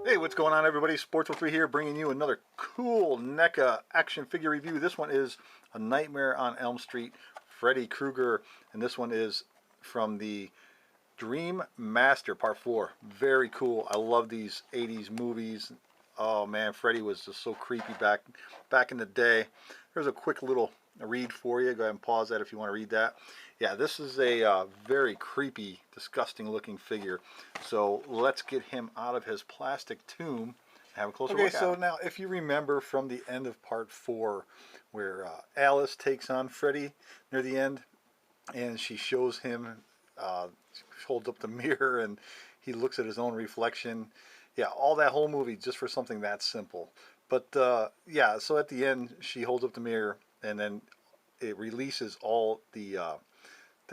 Hey, what's going on, everybody? Sports03 here, bringing you another cool NECA action figure review. This one is A Nightmare on Elm Street, Freddy Krueger, and this one is from the Dream Master Part 4. Very cool. I love these 80s movies. Oh man, Freddy was just so creepy back in the day. There's a quick little read for you. Go ahead and pause that if you want to read that. Yeah, this is a very creepy, disgusting looking figure. So let's get him out of his plastic tomb and have a closer look at him. Okay, so now if you remember from the end of part 4 where Alice takes on Freddy near the end and she shows him, she holds up the mirror and he looks at his own reflection. Yeah, all that whole movie just for something that simple. But yeah, so at the end she holds up the mirror and then it releases all the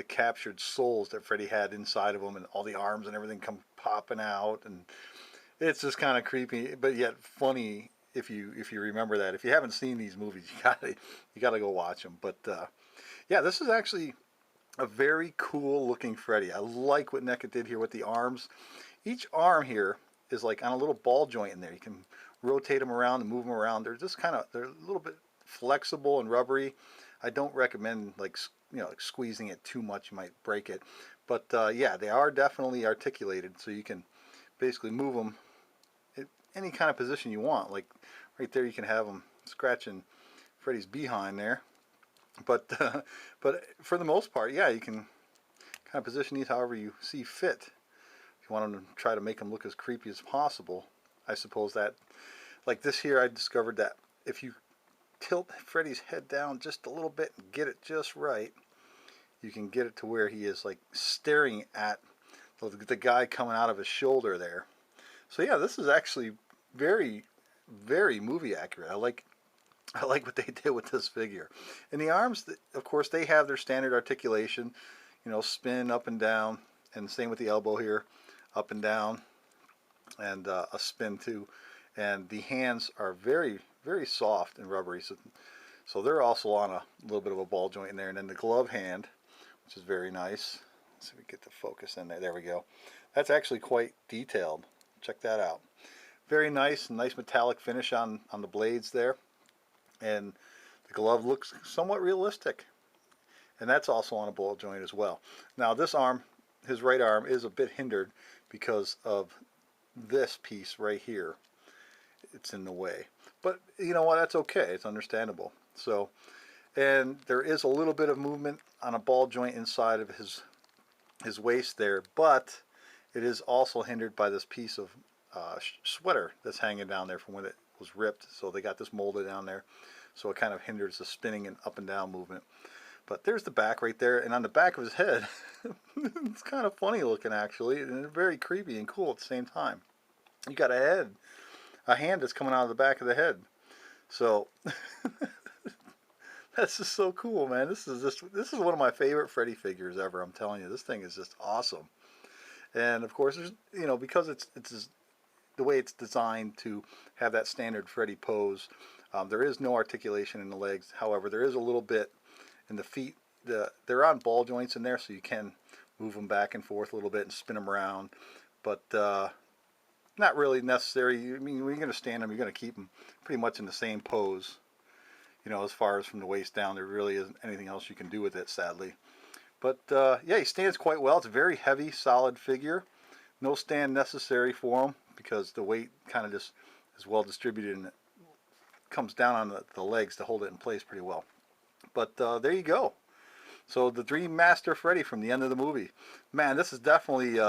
captured souls that Freddy had inside of him, and all the arms and everything come popping out, and it's just kind of creepy, but yet funny if you remember that. If you haven't seen these movies, you gotta go watch them. But yeah, this is actually a very cool looking Freddy. I like what NECA did here with the arms. Each arm here is like on a little ball joint in there. You can rotate them around and move them around. They're just they're a little bit flexible and rubbery. I don't recommend like squeezing it too much, you might break it. But yeah, they are definitely articulated, so you can basically move them in any kind of position you want. Like right there, you can have them scratching Freddy's behind there. But but for the most part, yeah, you can kind of position these however you see fit. If you want them to try to make them look as creepy as possible, I suppose that, like this here, I discovered that if you tilt Freddy's head down just a little bit and get it just right, you can get it to where he is like staring at the guy coming out of his shoulder there. So yeah, this is actually very, very movie accurate. I like what they did with this figure. And the arms, of course, they have their standard articulation, spin up and down, and same with the elbow here, up and down, and a spin too. And the hands are very, very soft and rubbery, so they're also on a little bit of a ball joint in there. And then the glove hand, which is very nice. Let's see if we get the focus in there. There we go. That's actually quite detailed. Check that out. Very nice metallic finish on the blades there. And the glove looks somewhat realistic. And that's also on a ball joint as well. Now this arm, his right arm, is a bit hindered because of this piece right here. It's in the way. But you know what, that's okay, it's understandable. So, and there is a little bit of movement on a ball joint inside of his waist there, but it is also hindered by this piece of sweater that's hanging down there from when it was ripped. So they got this molded down there, so it kind of hinders the spinning and up and down movement. But there's the back right there, and on the back of his head, it's kind of funny looking actually, and very creepy and cool at the same time. You got a hand that's coming out of the back of the head. So that's just so cool, man. This is one of my favorite Freddy figures ever. I'm telling you, this thing is just awesome. And of course, there's because it's the way it's designed to have that standard Freddy pose. There is no articulation in the legs. However, there is a little bit in the feet. They're on ball joints in there, so you can move them back and forth a little bit and spin them around. But not really necessary. I mean, when you're going to stand them, you're going to keep them pretty much in the same pose. As far as from the waist down, there really isn't anything else you can do with it, sadly. But yeah, he stands quite well. It's a very heavy, solid figure. No stand necessary for him because the weight kind of just is well distributed and it comes down on the legs to hold it in place pretty well. But there you go. So the Dream Master Freddy from the end of the movie. Man, this is definitely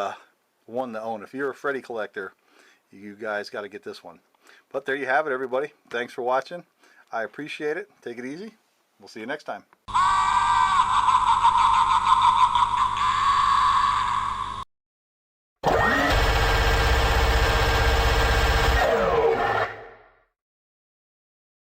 one to own. If you're a Freddy collector, you guys got to get this one. But there you have it, everybody. Thanks for watching. I appreciate it. Take it easy. We'll see you next time.